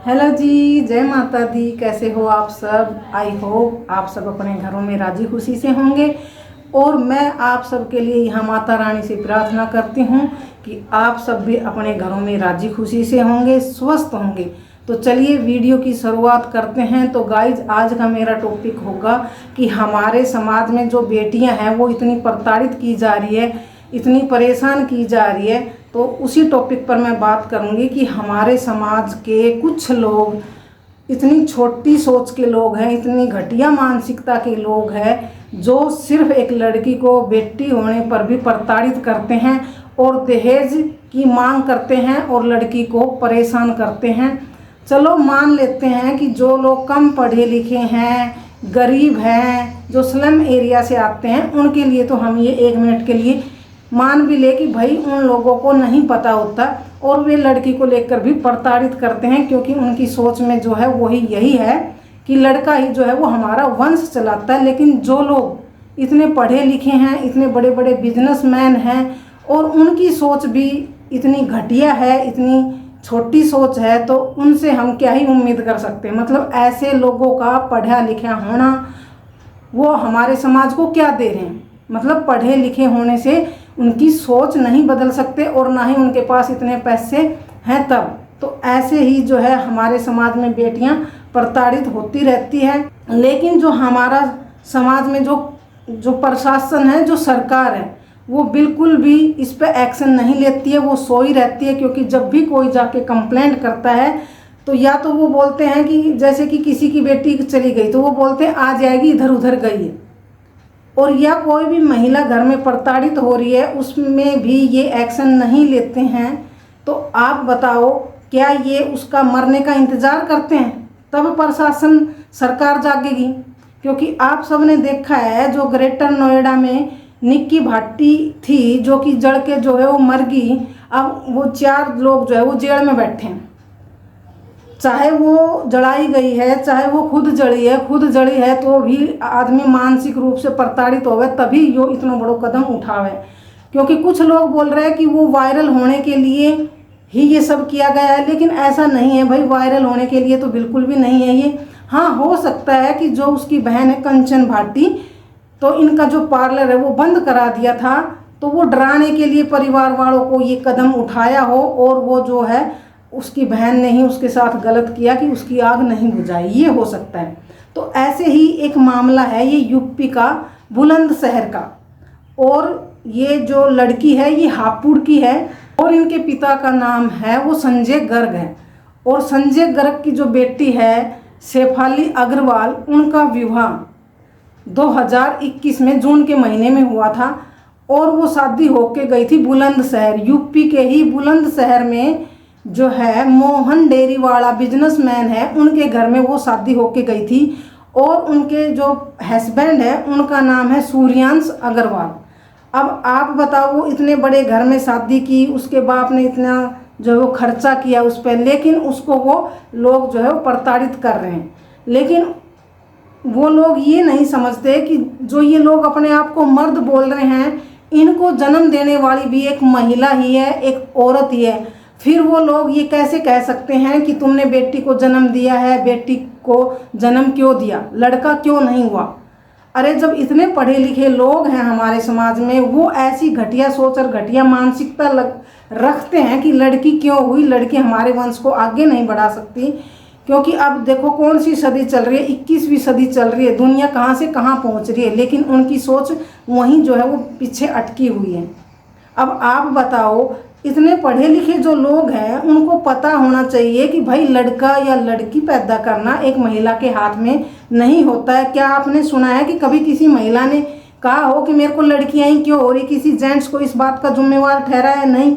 Hello जी, जय माता दी। कैसे हो आप सब? आई होप आप सब अपने घरों में राजी खुशी से होंगे। और मैं आप सब के लिए यहाँ माता रानी से प्रार्थना करती हूँ कि आप सब भी अपने घरों में राजी खुशी से होंगे, स्वस्थ होंगे। तो चलिए वीडियो की शुरुआत करते हैं। तो गाइज, आज का मेरा टॉपिक होगा कि हमारे समाज में जो बेटियां हैं वो इतनी प्रताड़ित की जा रही है, इतनी परेशान की जा रही है। तो उसी टॉपिक पर मैं बात करूंगी कि हमारे समाज के कुछ लोग, इतनी छोटी सोच के लोग हैं, इतनी घटिया मानसिकता के लोग हैं, जो सिर्फ एक लड़की को बेटी होने पर भी प्रताड़ित करते हैं और दहेज की मांग करते हैं और लड़की को परेशान करते हैं। चलो मान लेते हैं कि जो लोग कम पढ़े लिखे हैं, गरीब हैं, जो स्लम एरिया से आते हैं, उनके लिए तो हम ये 1 मिनट के लिए मान भी ले कि भाई उन लोगों को नहीं पता होता और वे लड़की को लेकर भी प्रताड़ित करते हैं, क्योंकि उनकी सोच में जो है वही यही है कि लड़का ही जो है वो हमारा वंश चलाता है। लेकिन जो लोग इतने पढ़े लिखे हैं, इतने बड़े बड़े बिजनेसमैन हैं और उनकी सोच भी इतनी घटिया है, इतनी छोटी सोच है, तो उनसे हम क्या ही उम्मीद कर सकते हैं। मतलब ऐसे लोगों का पढ़ा लिखा होना वो हमारे समाज को क्या दे रहे हैं? मतलब पढ़े लिखे होने से उनकी सोच नहीं बदल सकते और ना ही उनके पास इतने पैसे हैं तब। तो ऐसे ही जो है हमारे समाज में बेटियां प्रताड़ित होती रहती है। लेकिन जो हमारा समाज में जो प्रशासन है, जो सरकार है, वो बिल्कुल भी इस पे एक्शन नहीं लेती है। वो सोई रहती है, क्योंकि जब भी कोई जाके कंप्लेंट करता है तो या तो वो बोलते हैं कि जैसे कि किसी की बेटी चली गई तो वो बोलते हैं आ जाएगी, इधर उधर गई है। और या कोई भी महिला घर में प्रताड़ित हो रही है, उसमें भी ये एक्शन नहीं लेते हैं। तो आप बताओ, क्या ये उसका मरने का इंतज़ार करते हैं तब प्रशासन सरकार जागेगी? क्योंकि आप सब ने देखा है, जो ग्रेटर नोएडा में निक्की भाटी थी, जो कि जड़ के जो है वो मर गई। अब वो 4 लोग जो है वो जेल में बैठे हैं। चाहे वो जलाई गई है, चाहे वो खुद जड़ी है तो भी आदमी मानसिक रूप से प्रताड़ित होवे तभी यो इतना बड़ा कदम उठावे। क्योंकि कुछ लोग बोल रहे हैं कि वो वायरल होने के लिए ही ये सब किया गया है, लेकिन ऐसा नहीं है भाई। वायरल होने के लिए तो बिल्कुल भी नहीं है ये। हाँ, हो सकता है कि जो उसकी बहन है कंचन भाटी, तो इनका जो पार्लर है वो बंद करा दिया था, तो वो डराने के लिए परिवार वालों को ये कदम उठाया हो और वो जो है उसकी बहन ने ही उसके साथ गलत किया कि उसकी आग नहीं बुझाई, ये हो सकता है। तो ऐसे ही एक मामला है ये यूपी का बुलंदशहर का, और ये जो लड़की है ये हापुड़ की है और इनके पिता का नाम है वो संजय गर्ग है। और संजय गर्ग की जो बेटी है शेफाली अग्रवाल, उनका विवाह 2021 में जून के महीने में हुआ था और वो शादी होके गई थी बुलंदशहर, यूपी के ही बुलंदशहर में जो है मोहन डेरी वाला बिजनेसमैन है, उनके घर में वो शादी होके गई थी। और उनके जो हस्बैंड है उनका नाम है सूर्यांश अग्रवाल। अब आप बताओ, वो इतने बड़े घर में शादी की, उसके बाप ने इतना जो है वो खर्चा किया उस पर, लेकिन उसको वो लोग जो है वो प्रताड़ित कर रहे हैं। लेकिन वो लोग ये नहीं समझते कि जो ये लोग अपने आप को मर्द बोल रहे हैं, इनको जन्म देने वाली भी एक महिला ही है, एक औरत ही है। फिर वो लोग ये कैसे कह सकते हैं कि तुमने बेटी को जन्म दिया है? बेटी को जन्म क्यों दिया, लड़का क्यों नहीं हुआ? अरे जब इतने पढ़े लिखे लोग हैं हमारे समाज में, वो ऐसी घटिया सोच और घटिया मानसिकता रखते हैं कि लड़की क्यों हुई, लड़की हमारे वंश को आगे नहीं बढ़ा सकती। क्योंकि अब देखो कौन सी सदी चल रही है, 21वीं सदी चल रही है, दुनिया कहाँ से कहाँ पहुँच रही है, लेकिन उनकी सोच वहीं जो है वो पीछे अटकी हुई है। अब आप बताओ, इतने पढ़े लिखे जो लोग हैं उनको पता होना चाहिए कि भाई लड़का या लड़की पैदा करना एक महिला के हाथ में नहीं होता है। क्या आपने सुना है कि कभी किसी महिला ने कहा हो कि मेरे को लड़कियां ही क्यों हो रही, किसी जेंट्स को इस बात का जिम्मेवार ठहराया? नहीं,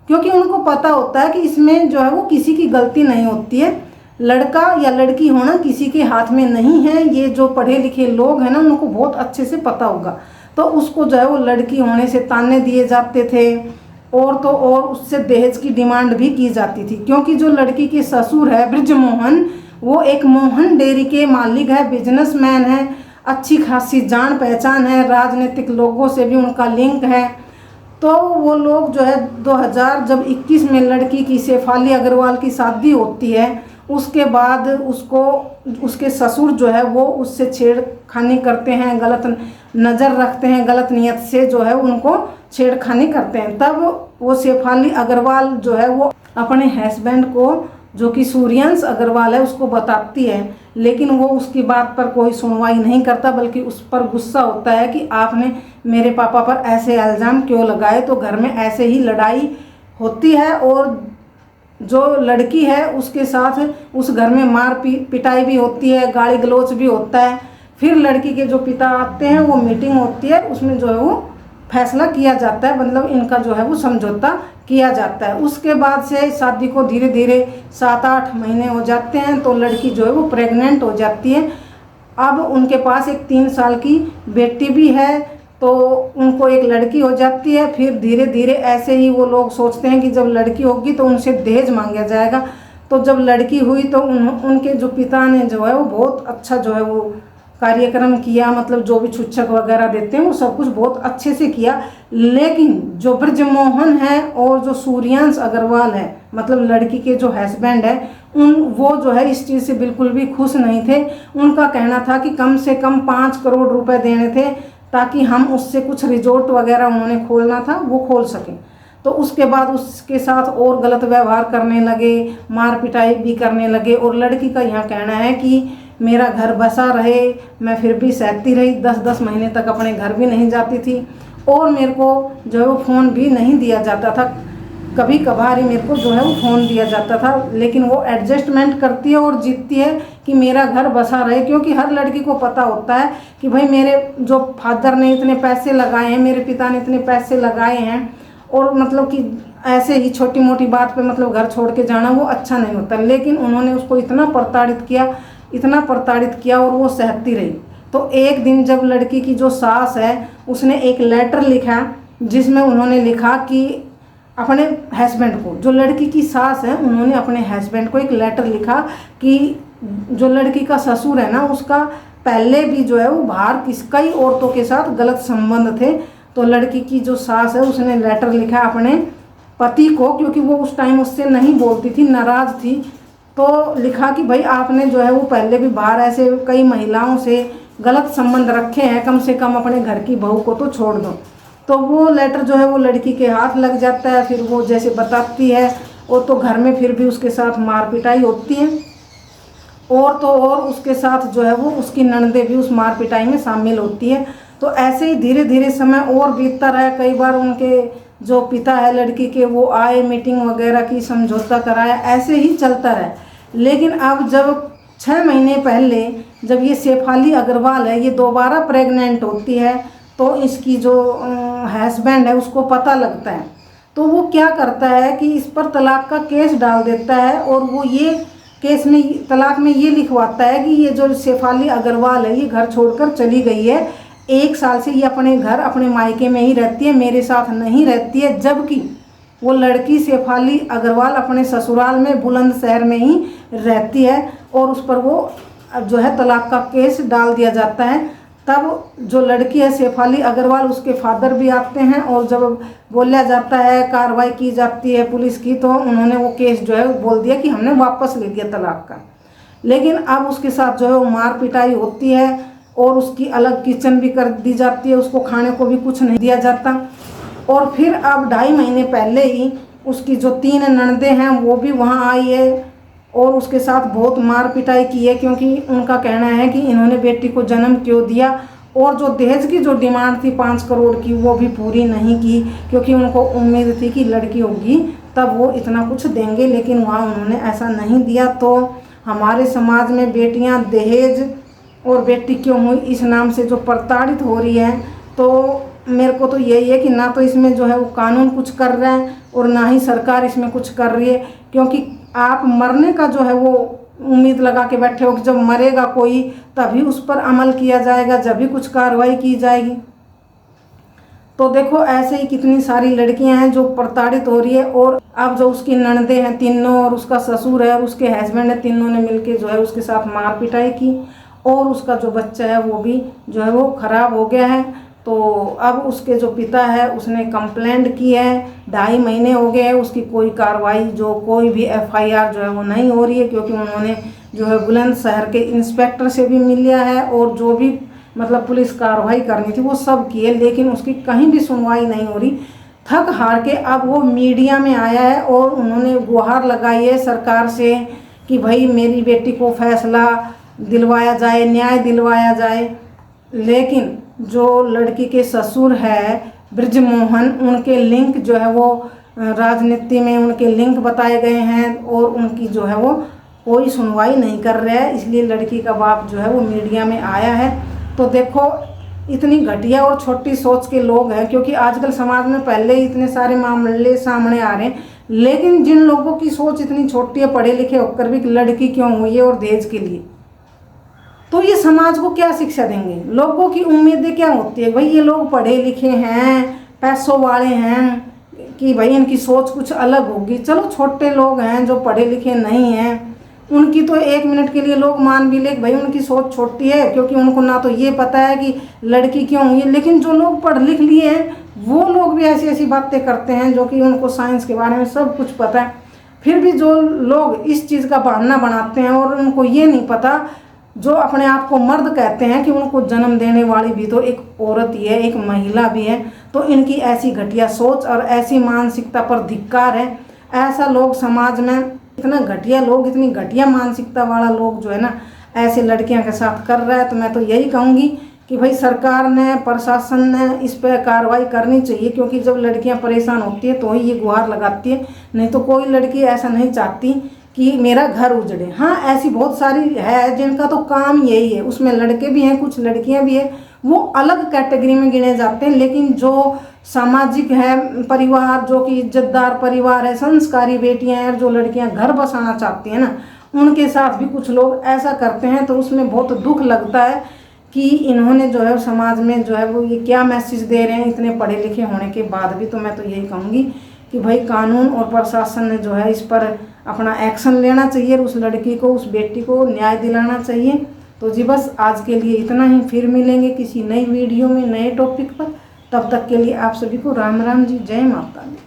क्योंकि उनको पता होता है कि इसमें जो है वो किसी की गलती नहीं होती है। लड़का या लड़की होना किसी के हाथ में नहीं है। ये जो पढ़े लिखे लोग हैं ना, उनको बहुत अच्छे से पता होगा। तो उसको जो है वो लड़की होने से ताने दिए जाते थे और तो और उससे दहेज की डिमांड भी की जाती थी। क्योंकि जो लड़की के ससुर है ब्रिजमोहन, वो एक मोहन डेयरी के मालिक है, बिजनेसमैन है, अच्छी खासी जान पहचान है, राजनीतिक लोगों से भी उनका लिंक है। तो वो लोग जो है 2021 में लड़की की शेफाली अग्रवाल की शादी होती है उसके बाद उसको उसके ससुर जो है वो उससे छेड़खानी करते हैं, गलत नज़र रखते हैं, गलत नियत से जो है उनको छेड़खानी करते हैं। तब वो शेफाली अग्रवाल जो है वो अपने हस्बैंड को, जो कि सूर्यांश अग्रवाल है, उसको बताती है, लेकिन वो उसकी बात पर कोई सुनवाई नहीं करता, बल्कि उस पर गुस्सा होता है कि आपने मेरे पापा पर ऐसे इल्ज़ाम क्यों लगाए। तो घर में ऐसे ही लड़ाई होती है और जो लड़की है उसके साथ उस घर में मार पिटाई भी होती है, गाली गलौज भी होता है। फिर लड़की के जो पिता आते हैं, वो मीटिंग होती है, उसमें जो है वो फैसला किया जाता है, मतलब इनका जो है वो समझौता किया जाता है। उसके बाद से शादी को धीरे धीरे 7-8 महीने हो जाते हैं तो लड़की जो है वो प्रेग्नेंट हो जाती है। अब उनके पास एक 3 साल की बेटी भी है, तो उनको एक लड़की हो जाती है। फिर धीरे धीरे ऐसे ही वो लोग सोचते हैं कि जब लड़की होगी तो उनसे दहेज मांगा जाएगा। तो जब लड़की हुई तो उनके जो पिता ने जो है वो बहुत अच्छा जो है वो कार्यक्रम किया, मतलब जो भी छूछक वगैरह देते हैं वो सब कुछ बहुत अच्छे से किया। लेकिन जो ब्रजमोहन है और जो सूर्यांश अग्रवाल है, मतलब लड़की के जो हस्बैंड है, वो जो है इस चीज़ से बिल्कुल भी खुश नहीं थे। उनका कहना था कि कम से कम 5 करोड़ रुपए देने थे ताकि हम उससे कुछ रिजॉर्ट वगैरह उन्होंने खोलना था वो खोल सकें। तो उसके बाद उसके साथ और गलत व्यवहार करने लगे, मार पिटाई भी करने लगे। और लड़की का यह कहना है कि मेरा घर बसा रहे, मैं फिर भी सहती रही, 10-10 महीने तक अपने घर भी नहीं जाती थी और मेरे को जो है वो फ़ोन भी नहीं दिया जाता था। कभी कभार ही मेरे को जो है वो फ़ोन दिया जाता था, लेकिन वो एडजस्टमेंट करती है और जीतती है कि मेरा घर बसा रहे, क्योंकि हर लड़की को पता होता है कि भाई मेरे जो फादर ने इतने पैसे लगाए हैं, मेरे पिता ने इतने पैसे लगाए हैं, और मतलब कि ऐसे ही छोटी मोटी बात पे मतलब घर छोड़ के जाना वो अच्छा नहीं होता। लेकिन उन्होंने उसको इतना प्रताड़ित किया और वो सहती रही। तो एक दिन जब लड़की की जो सास है उसने एक लेटर लिखा, जिसमें उन्होंने लिखा कि अपने हस्बैंड को, जो लड़की की सास है उन्होंने अपने हस्बैंड को एक लेटर लिखा कि जो लड़की का ससुर है ना, उसका पहले भी जो है वो बाहर कई औरतों के साथ गलत संबंध थे। तो लड़की की जो सास है उसने लेटर लिखा अपने पति को, क्योंकि वो उस टाइम उससे नहीं बोलती थी, नाराज़ थी। तो लिखा कि भाई आपने जो है वो पहले भी बाहर ऐसे कई महिलाओं से गलत संबंध रखे हैं, कम से कम अपने घर की बहू को तो छोड़ दो। तो वो लेटर जो है वो लड़की के हाथ लग जाता है। फिर वो जैसे बताती है, और तो घर में फिर भी उसके साथ मार पिटाई होती है, और तो और उसके साथ जो है वो उसकी ननदें भी उस मार पिटाई में शामिल होती है। तो ऐसे ही धीरे धीरे समय और बीतता रहा। कई बार उनके जो पिता है लड़की के वो आए, मीटिंग वगैरह की, समझौता कराया, ऐसे ही चलता रहा। लेकिन अब जब 6 महीने पहले जब ये शेफाली अग्रवाल है ये दोबारा प्रेग्नेंट होती है, तो इसकी जो हस्बैंड है उसको पता लगता है। तो वो क्या करता है कि इस पर तलाक का केस डाल देता है, और वो ये केस में तलाक में ये लिखवाता है कि ये जो शेफाली अग्रवाल है ये घर छोड़कर चली गई है, 1 साल से ये अपने घर अपने मायके में ही रहती है, मेरे साथ नहीं रहती है। जबकि वो लड़की शेफाली अग्रवाल अपने ससुराल में बुलंदशहर में ही रहती है, और उस पर वो जो है तलाक का केस डाल दिया जाता है। तब जो लड़की है शेफाली अग्रवाल, उसके फादर भी आते हैं, और जब बोला जाता है, कार्रवाई की जाती है पुलिस की, तो उन्होंने वो केस जो है बोल दिया कि हमने वापस ले दिया तलाक का। लेकिन अब उसके साथ जो है वो मार पिटाई होती है, और उसकी अलग किचन भी कर दी जाती है, उसको खाने को भी कुछ नहीं दिया जाता। और फिर अब 2.5 महीने पहले ही उसकी जो 3 ननदें हैं वो भी वहाँ आई है, और उसके साथ बहुत मार पिटाई की है, क्योंकि उनका कहना है कि इन्होंने बेटी को जन्म क्यों दिया, और जो दहेज की जो डिमांड थी 5 करोड़ की वो भी पूरी नहीं की, क्योंकि उनको उम्मीद थी कि लड़की होगी तब वो इतना कुछ देंगे, लेकिन वहाँ उन्होंने ऐसा नहीं दिया। तो हमारे समाज में बेटियाँ दहेज और बेटी क्यों हुई इस नाम से जो प्रताड़ित हो रही है, तो मेरे को तो यही है कि ना तो इसमें जो है वो कानून कुछ कर रहा है, और ना ही सरकार इसमें कुछ कर रही है। क्योंकि आप मरने का जो है वो उम्मीद लगा के बैठे हो कि जब मरेगा कोई तभी उस पर अमल किया जाएगा, जब भी कुछ कार्रवाई की जाएगी। तो देखो ऐसे ही कितनी सारी लड़कियां हैं जो प्रताड़ित हो रही है। और अब जो उसकी ननदें हैं तीनों, और उसका ससुर है और उसके हस्बैंड है, तीनों ने मिलके जो है उसके साथ मार पिटाई की, और उसका जो बच्चा है वो भी जो है वो ख़राब हो गया है। तो अब उसके जो पिता है उसने कंप्लेंट की है, 2.5 महीने हो गए हैं, उसकी कोई कार्रवाई जो कोई भी FIR जो है वो नहीं हो रही है, क्योंकि उन्होंने जो है बुलंदशहर के इंस्पेक्टर से भी मिल लिया है और जो भी मतलब पुलिस कार्रवाई करनी थी वो सब की है, लेकिन उसकी कहीं भी सुनवाई नहीं हो रही। थक हार के अब वो मीडिया में आया है और उन्होंने गुहार लगाई है सरकार से कि भाई मेरी बेटी को फैसला दिलवाया जाए, न्याय दिलवाया जाए। लेकिन जो लड़की के ससुर है ब्रिजमोहन, उनके लिंक जो है वो राजनीति में उनके लिंक बताए गए हैं और उनकी जो है वो कोई सुनवाई नहीं कर रहा है, इसलिए लड़की का बाप जो है वो मीडिया में आया है। तो देखो इतनी घटिया और छोटी सोच के लोग हैं, क्योंकि आजकल समाज में पहले ही इतने सारे मामले सामने आ रहे हैं, लेकिन जिन लोगों की सोच इतनी छोटी है, पढ़े लिखे होकर भी लड़की क्यों हुई है और दहेज के लिए, तो ये समाज को क्या शिक्षा देंगे? लोगों की उम्मीदें क्या होती है? भाई ये लोग पढ़े लिखे हैं, पैसों वाले हैं, कि भाई इनकी सोच कुछ अलग होगी। चलो छोटे लोग हैं जो पढ़े लिखे नहीं हैं, उनकी तो 1 मिनट के लिए लोग मान भी ले भाई उनकी सोच छोटी है, क्योंकि उनको ना तो ये पता है कि लड़की क्यों हुई है। लेकिन जो लोग पढ़ लिख लिए हैं वो लोग भी ऐसी ऐसी बातें करते हैं जो कि उनको साइंस के बारे में सब कुछ पता है, फिर भी जो लोग इस चीज़ का बहाना बनाते हैं और उनको ये नहीं पता, जो अपने आप को मर्द कहते हैं, कि उनको जन्म देने वाली भी तो एक औरत ही है, एक महिला भी है। तो इनकी ऐसी घटिया सोच और ऐसी मानसिकता पर धिक्कार है। ऐसा लोग समाज में, इतना घटिया लोग, इतनी घटिया मानसिकता वाला लोग जो है ना ऐसे लड़कियों के साथ कर रहा है। तो मैं तो यही कहूँगी कि भाई सरकार ने, प्रशासन ने इस पर कार्रवाई करनी चाहिए, क्योंकि जब लड़कियां परेशान होती है तो ही ये गुहार लगाती है, नहीं तो कोई लड़की ऐसा नहीं चाहती कि मेरा घर उजड़े। हाँ ऐसी बहुत सारी है जिनका तो काम यही है, उसमें लड़के भी हैं, कुछ लड़कियां भी हैं, वो अलग कैटेगरी में गिने जाते हैं। लेकिन जो सामाजिक है परिवार, जो कि इज्जतदार परिवार है, संस्कारी बेटियां हैं, जो लड़कियां घर बसाना चाहती हैं ना, उनके साथ भी कुछ लोग ऐसा करते हैं। तो उसमें बहुत दुख लगता है कि इन्होंने जो है समाज में जो है वो ये क्या मैसेज दे रहे हैं इतने पढ़े लिखे होने के बाद भी। तो मैं तो यही कहूँगी कि भाई कानून और प्रशासन ने जो है इस पर अपना एक्शन लेना चाहिए, उस लड़की को, उस बेटी को न्याय दिलाना चाहिए। तो जी बस आज के लिए इतना ही, फिर मिलेंगे किसी नई वीडियो में नए टॉपिक पर। तब तक के लिए आप सभी को राम राम जी, जय माता दी।